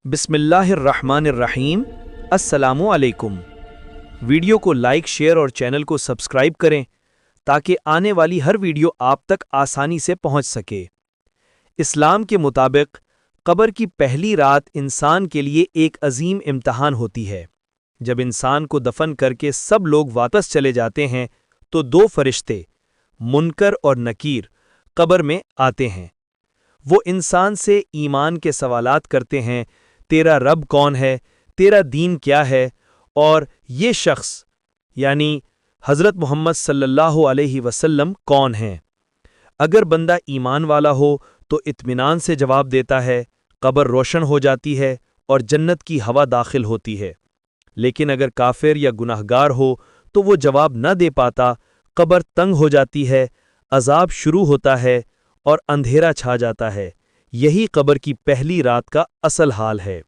बिस्मिल्लाहिर्रहमानिर्रहीम। अस्सलामु अलैकुम। वीडियो को लाइक, शेयर और चैनल को सब्सक्राइब करें ताकि आने वाली हर वीडियो आप तक आसानी से पहुंच सके। इस्लाम के मुताबिक कब्र की पहली रात इंसान के लिए एक अजीम इम्तिहान होती है। जब इंसान को दफन करके सब लोग वापस चले जाते हैं तो दो फरिश्ते मुनकर और नकीर कब्र में आते हैं। वो इंसान से ईमान के सवालात करते हैं, तेरा रब कौन है, तेरा दीन क्या है, और ये शख्स यानी हज़रत मोहम्मद सल्लल्लाहु अलैहि वसल्लम कौन हैं। अगर बंदा ईमान वाला हो तो इत्मीनान से जवाब देता है, कब्र रोशन हो जाती है और जन्नत की हवा दाखिल होती है। लेकिन अगर काफिर या गुनाहगार हो तो वो जवाब न दे पाता, कब्र तंग हो जाती है, अजाब शुरू होता है और अंधेरा छा जाता है। यही कब्र की पहली रात का असल हाल है।